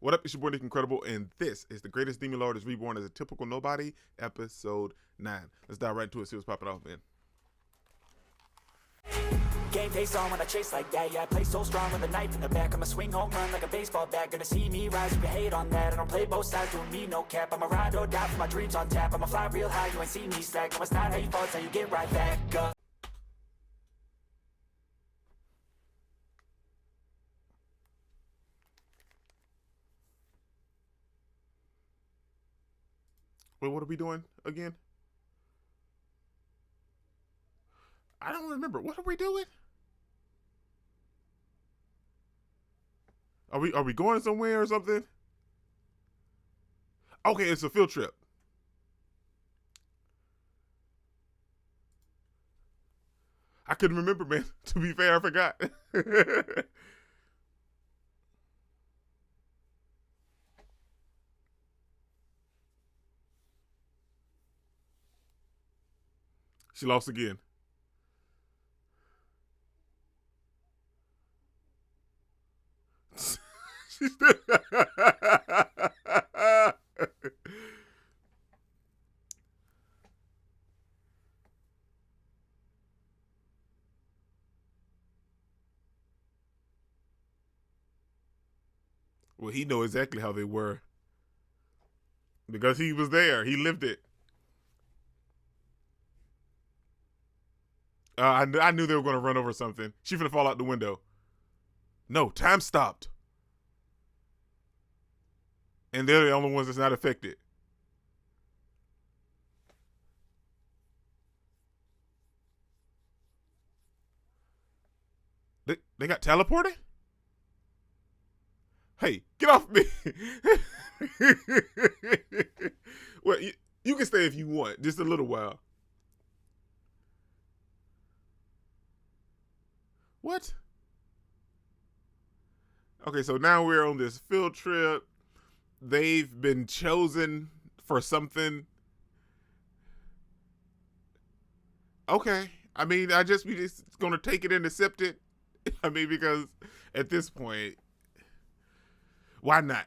What up? It's your boy NickIncredible, and this is the greatest demon lord is reborn as a typical nobody, episode 9. Let's dive right into it, see what's popping off, man. Game face on when I chase like that. Yeah, I play so strong with a knife in the back. I'ma swing home run like a baseball bat. Gonna see me rise, you can hate on that. I don't play both sides, doing me no cap. I'ma ride or die for my dreams on tap. I'ma fly real high, you ain't see me slack. No, it's not how you fall, it's how you get right back up. Wait, what are we doing again? I don't remember. What are we doing? Are we going somewhere or something? Okay, it's a field trip. I couldn't remember, man. To be fair, I forgot. She lost again. She's Well, he know exactly how they were because he was there. He lived it. I knew they were going to run over something. She finna fall out the window. No, time stopped. And they're the only ones that's not affected. They got teleported? Hey, get off me. Well, you can stay if you want, just a little while. What? Okay, so now we're on this field trip. They've been chosen for something. Okay. I mean, we just gonna take it and accept it. I mean, because at this point, why not?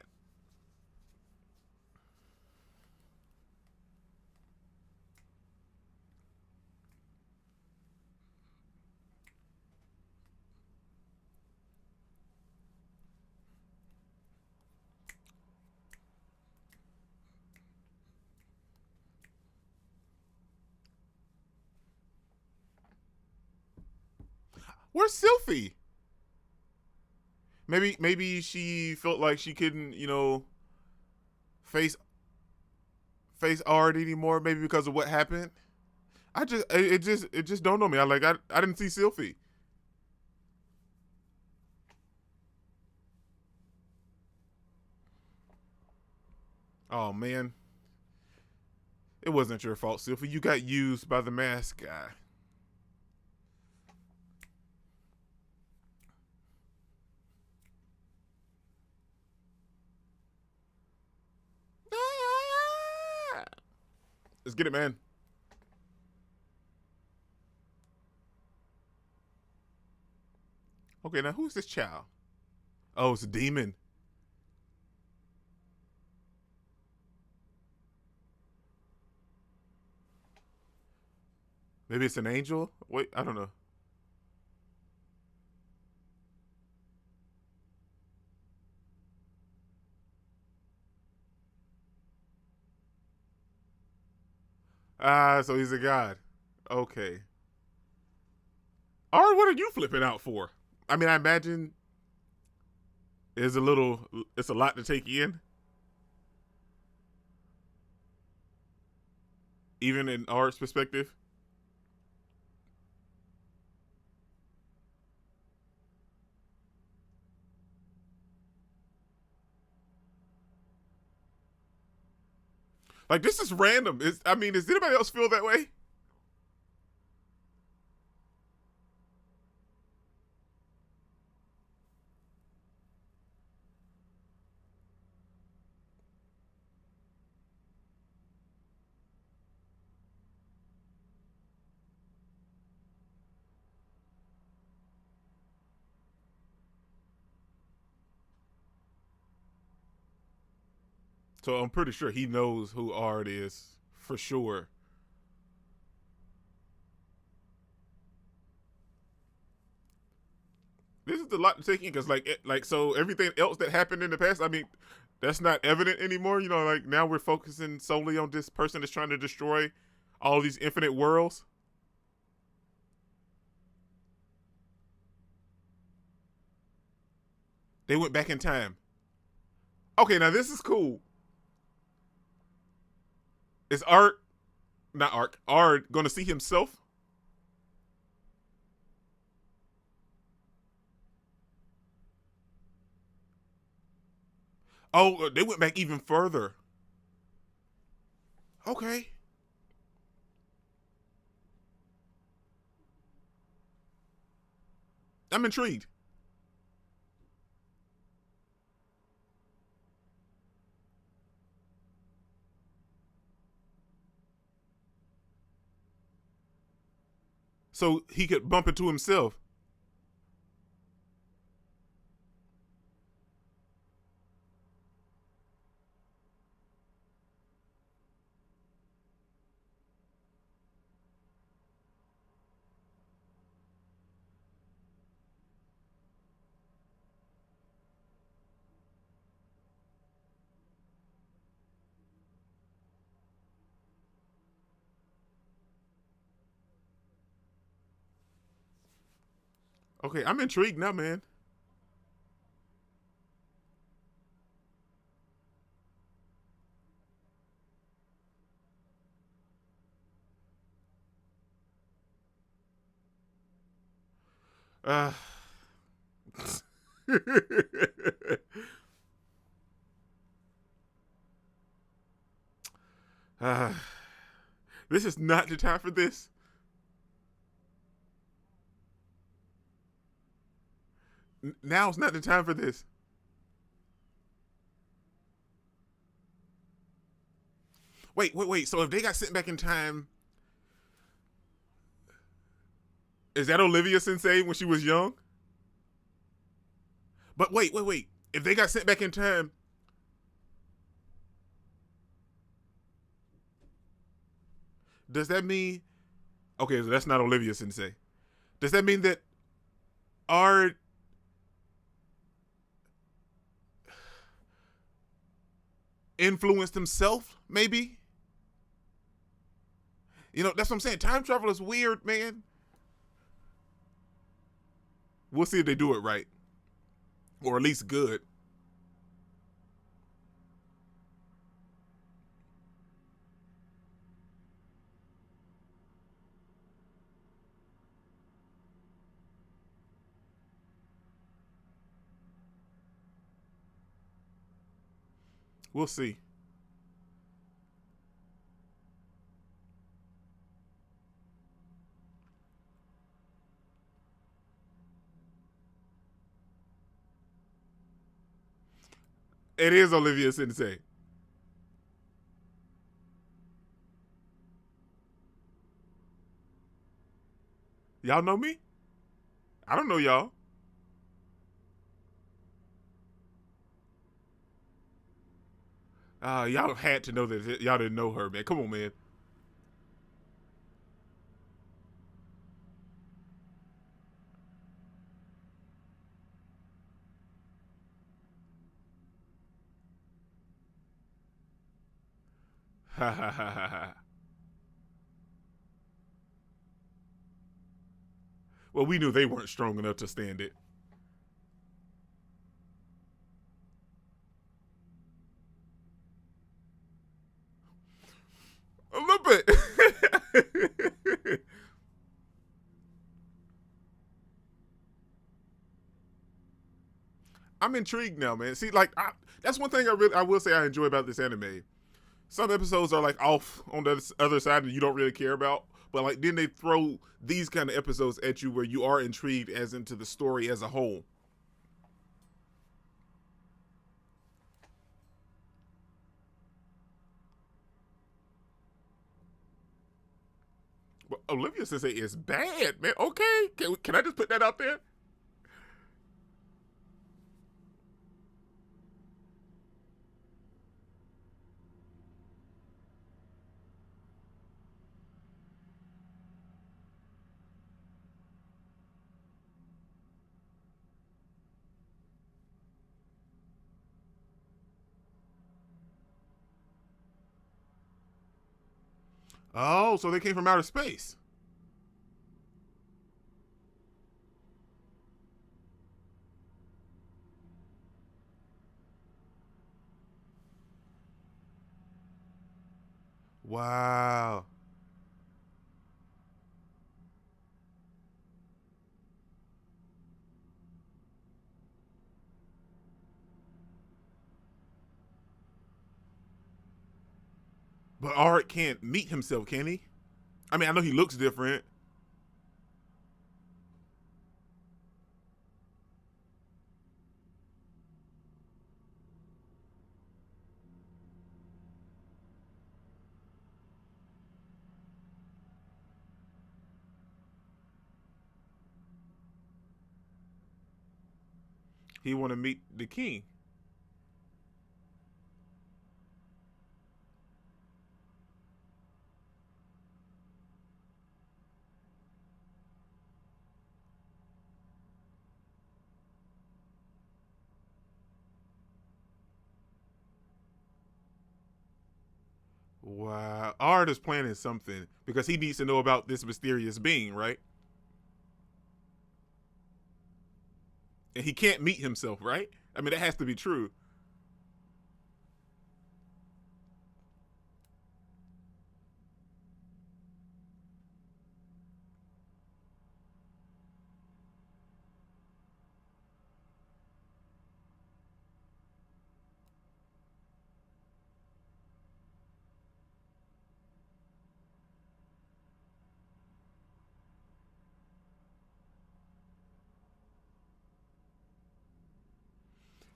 Where's Sylphie? Maybe she felt like she couldn't, face art anymore. Maybe because of what happened. It just don't know me. I didn't see Sylphie. Oh man, it wasn't your fault, Sylphie. You got used by the mask guy. Let's get it, man. Okay, now who's this child? Oh, it's a demon. Maybe it's an angel? Wait, I don't know. So he's a god. Okay. Or what are you flipping out for? I mean, I imagine it's a lot to take in. Even in art's perspective. Like, this is random. Does anybody else feel that way? So I'm pretty sure he knows who Ard is for sure. This is a lot to take in because, so everything else that happened in the past, I mean, that's not evident anymore. You know, like now we're focusing solely on this person that's trying to destroy all these infinite worlds. They went back in time. Okay, now this is cool. Is Ard going to see himself? Oh, they went back even further. Okay. I'm intrigued. So he could bump into himself. Okay, I'm intrigued now, man. Uh, uh, this is not the time for this. Now's not the time for this. Wait. So if they got sent back in time, is that Olivia Sensei when she was young? But wait. If they got sent back in time, does that mean okay? So that's not Olivia Sensei. Does that mean that Ard influenced himself? Maybe. You know, that's what I'm saying. Time travel is weird, man. We'll see if they do it right, or at least good. We'll see. It is Olivia Sensei. Y'all know me? I don't know y'all. Y'all had to know that y'all didn't know her, man. Come on, man. Ha ha ha ha ha. Well, we knew they weren't strong enough to stand it. A little bit. I'm intrigued now, man. See, that's one thing I will say I enjoy about this anime. Some episodes are like off on the other side and you don't really care about, but like then they throw these kind of episodes at you where you are intrigued as into the story as a whole. But Olivia Sensei is bad, man. Okay, can I just put that out there? Oh, so they came from outer space. Wow. But Art can't meet himself, can he? I mean, I know he looks different. He want to meet the king. Wow. Art is planning something because he needs to know about this mysterious being, right? And he can't meet himself, right? I mean, that has to be true.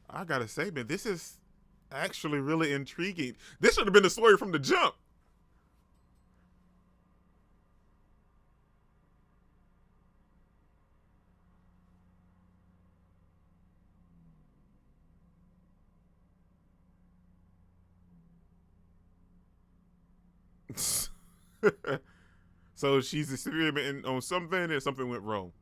I gotta say, man, this is actually really intriguing. This should have been the story from the jump. So she's experimenting on something and something went wrong.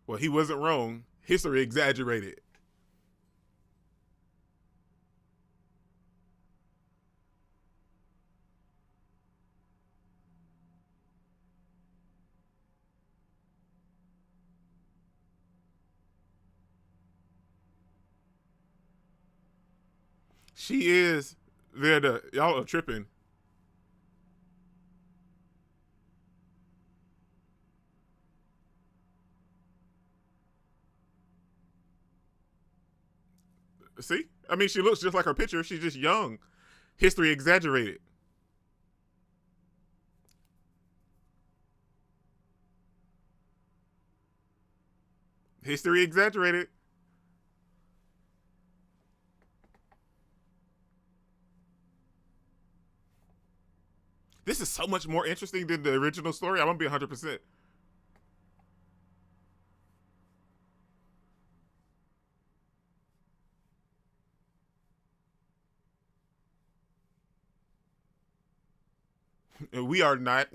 Well, he wasn't wrong. History exaggerated. She is there to y'all are tripping. See? I mean, she looks just like her picture. She's just young. History exaggerated. History exaggerated. This is so much more interesting than the original story. I'm gonna be 100%. We are not.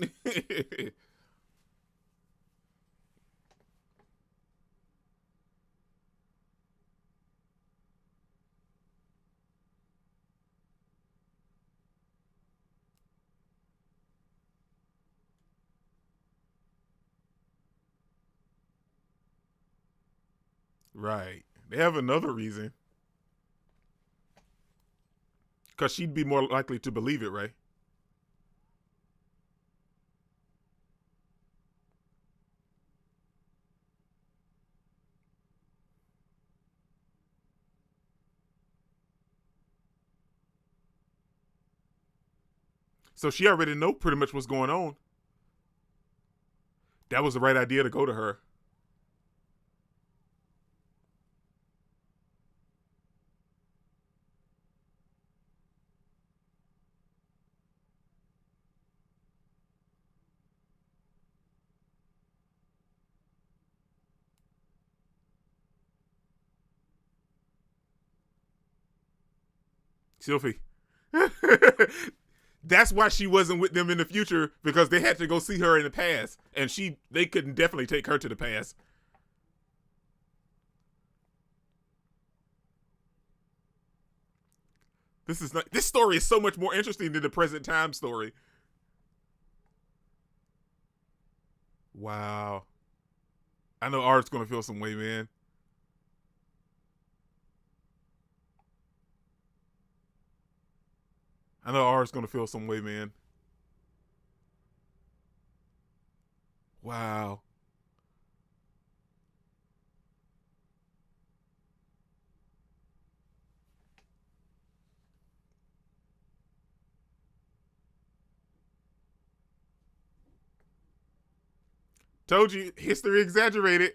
Right. They have another reason. Because she'd be more likely to believe it, right? So she already know pretty much what's going on. That was the right idea to go to her. Sylphie. That's why she wasn't with them in the future, because they had to go see her in the past, and they couldn't definitely take her to the past. This story is so much more interesting than the present time story. Wow. I know Art's gonna feel some way, man. I know Art's gonna feel some way, man. Wow. Told you, history exaggerated.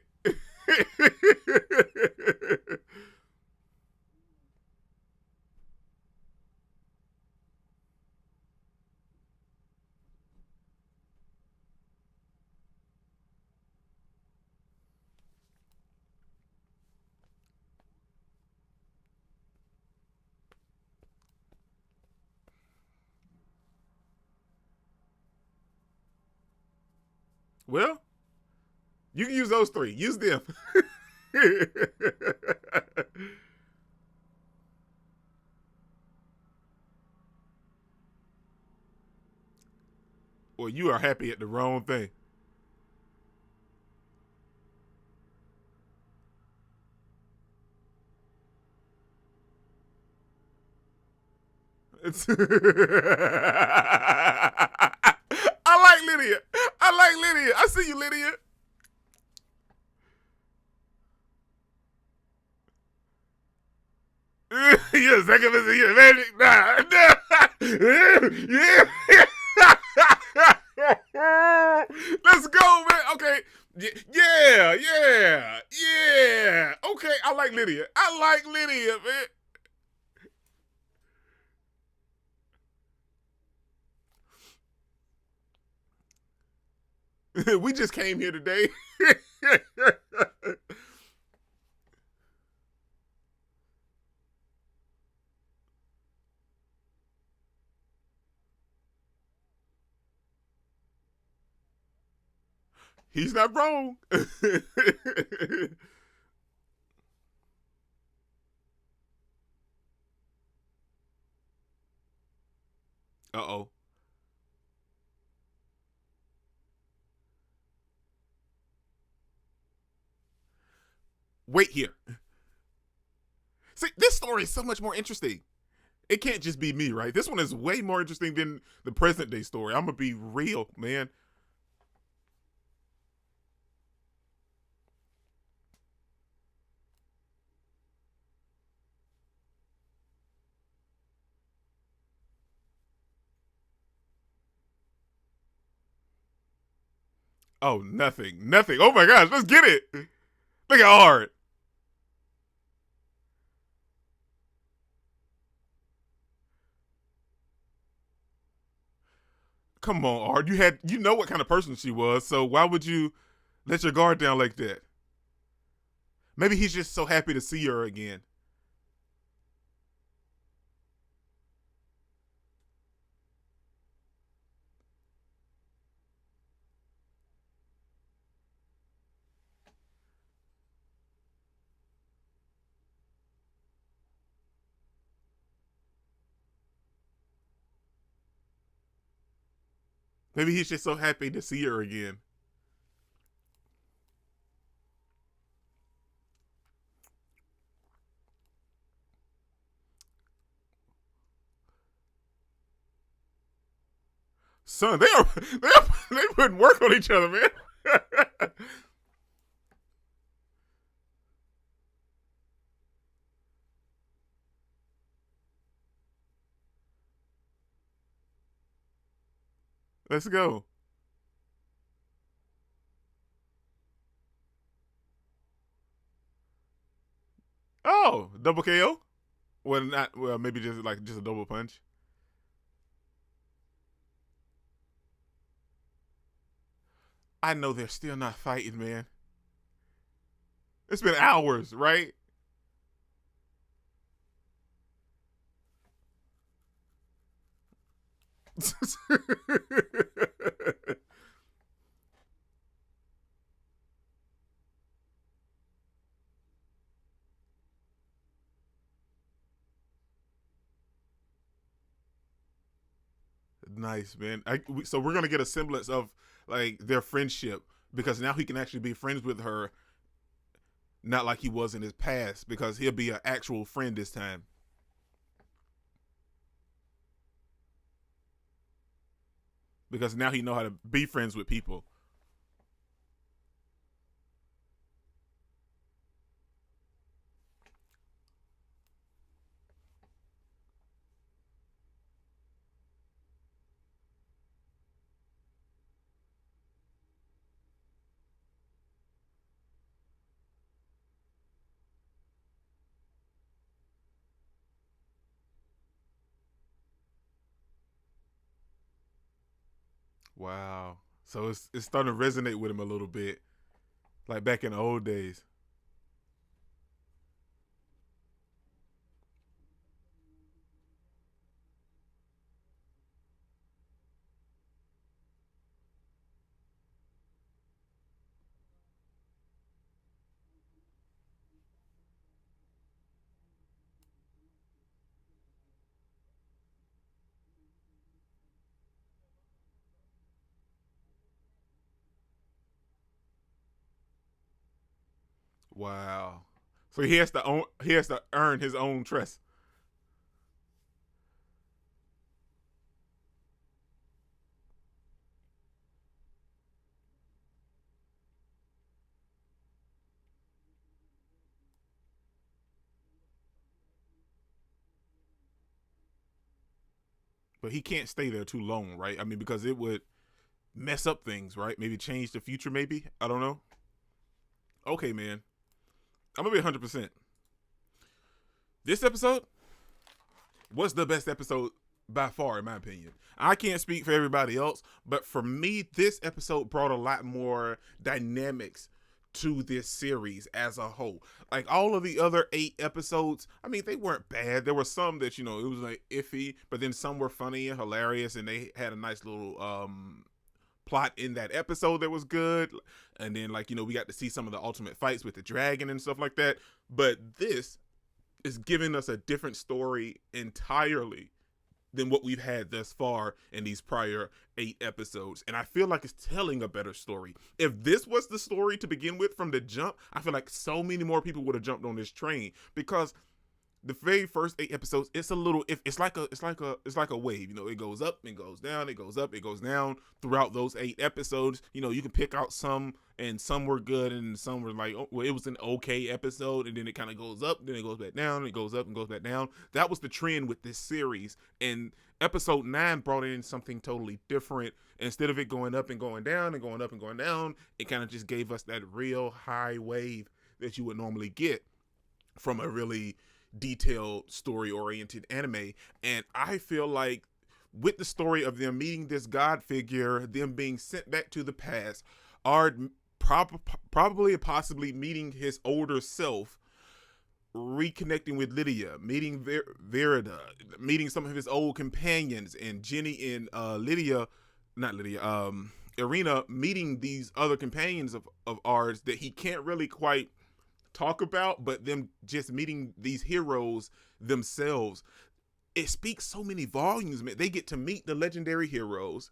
Well, you can use those three. Use them. Well, you are happy at the wrong thing. I like Lydia. I like Lydia. I see you, Lydia. You're a second you're magic. Nah. Yeah. Let's go, man. Okay. Yeah. Okay, I like Lydia. I like Lydia, man. We just came here today. He's not wrong. Uh-oh. Wait here. See, this story is so much more interesting. It can't just be me, right? This one is way more interesting than the present day story. I'm gonna be real, man. Oh, nothing. Nothing. Oh my gosh, let's get it. Look at Art. Come on, Art. You know what kind of person she was, so why would you let your guard down like that? Maybe he's just so happy to see her again. Maybe he's just so happy to see her again. Son, they putting work on each other, man. Let's go. Oh, double KO? Well, not well. Maybe just a double punch. I know they're still not fighting, man. It's been hours, right? Nice, man. So we're gonna get a semblance of like their friendship because now he can actually be friends with her, not like he was in his past because he'll be an actual friend this time. Because now he know how to be friends with people. Wow. So it's starting to resonate with him a little bit, like back in the old days. Wow. So he has to earn his own trust. But he can't stay there too long, right? I mean, because it would mess up things, right? Maybe change the future, maybe. I don't know. Okay, man. I'm gonna be 100%. This episode was the best episode by far, in my opinion. I can't speak for everybody else, but for me, this episode brought a lot more dynamics to this series as a whole. Like all of the other 8 episodes, I mean, they weren't bad. There were some that, it was like iffy, but then some were funny and hilarious, and they had a nice little plot in that episode that was good. And then, like, we got to see some of the ultimate fights with the dragon and stuff like that. But this is giving us a different story entirely than what we've had thus far in these prior 8 episodes. And I feel like it's telling a better story. If this was the story to begin with from the jump, I feel like so many more people would have jumped on this train because the very first 8 episodes, it's a little, if it's like a wave. It goes up and goes down, it goes up, it goes down throughout those 8 episodes. You can pick out some, and some were good, and some were like, oh, well, it was an okay episode, and then it kind of goes up, then it goes back down, and it goes up and goes back down. That was the trend with this series, and episode 9 brought in something totally different. Instead of it going up and going down and going up and going down, it kind of just gave us that real high wave that you would normally get from a really detailed story oriented anime. And I feel like with the story of them meeting this god figure, them being sent back to the past, are probably possibly meeting his older self, reconnecting with Lydia, meeting Verida, meeting some of his old companions, and Jenny and Lydia, not Lydia, Irina, meeting these other companions of ours that he can't really quite talk about, but them just meeting these heroes themselves, it speaks so many volumes, man. They get to meet the legendary heroes.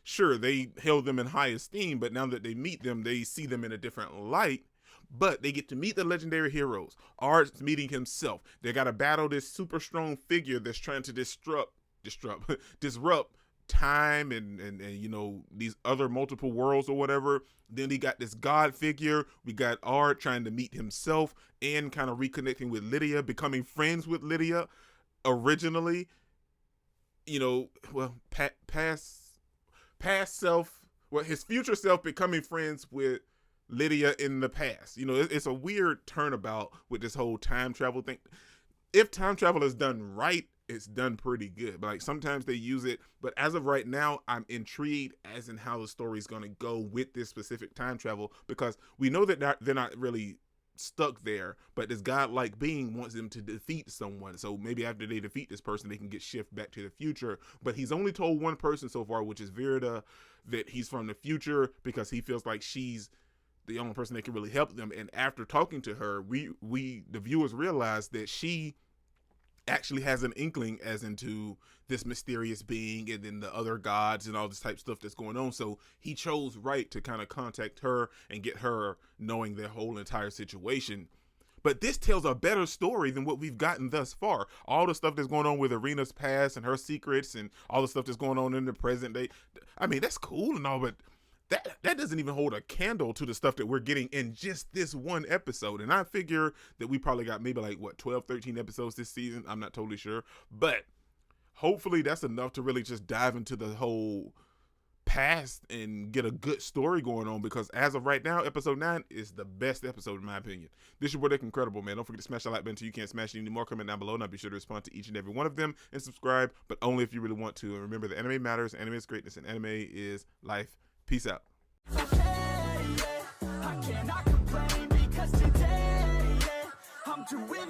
Sure, they held them in high esteem, but now that they meet them, they see them in a different light. But they get to meet the legendary heroes. Art's meeting himself. They got to battle this super strong figure that's trying to disrupt time and these other multiple worlds or whatever. Then he got this god figure. We got Art trying to meet himself and kind of reconnecting with Lydia, becoming friends with Lydia originally. Well, past self, well, his future self becoming friends with Lydia in the past. It's a weird turnabout with this whole time travel thing. If time travel is done right, it's done pretty good. But like sometimes they use it. But as of right now, I'm intrigued as in how the story is going to go with this specific time travel, because we know that they're not really stuck there, but this godlike being wants them to defeat someone. So maybe after they defeat this person, they can get shift back to the future. But he's only told one person so far, which is Virida, that he's from the future because he feels like she's the only person that can really help them. And after talking to her, we the viewers realize that she actually has an inkling as into this mysterious being and then the other gods and all this type of stuff that's going on. So he chose right to kind of contact her and get her knowing their whole entire situation. But this tells a better story than what we've gotten thus far. All the stuff that's going on with Arena's past and her secrets and all the stuff that's going on in the present day. I mean, that's cool and all, but that doesn't even hold a candle to the stuff that we're getting in just this one episode. And I figure that we probably got maybe like, 12, 13 episodes this season. I'm not totally sure. But hopefully that's enough to really just dive into the whole past and get a good story going on, because as of right now, episode 9 is the best episode in my opinion. This is your boy NickIncredible, man. Don't forget to smash that like button so you can't smash it anymore. Comment down below and I'll be sure to respond to each and every one of them, and subscribe, but only if you really want to. And remember that anime matters, anime is greatness, and anime is life. Peace out. I cannot complain because today, I'm doing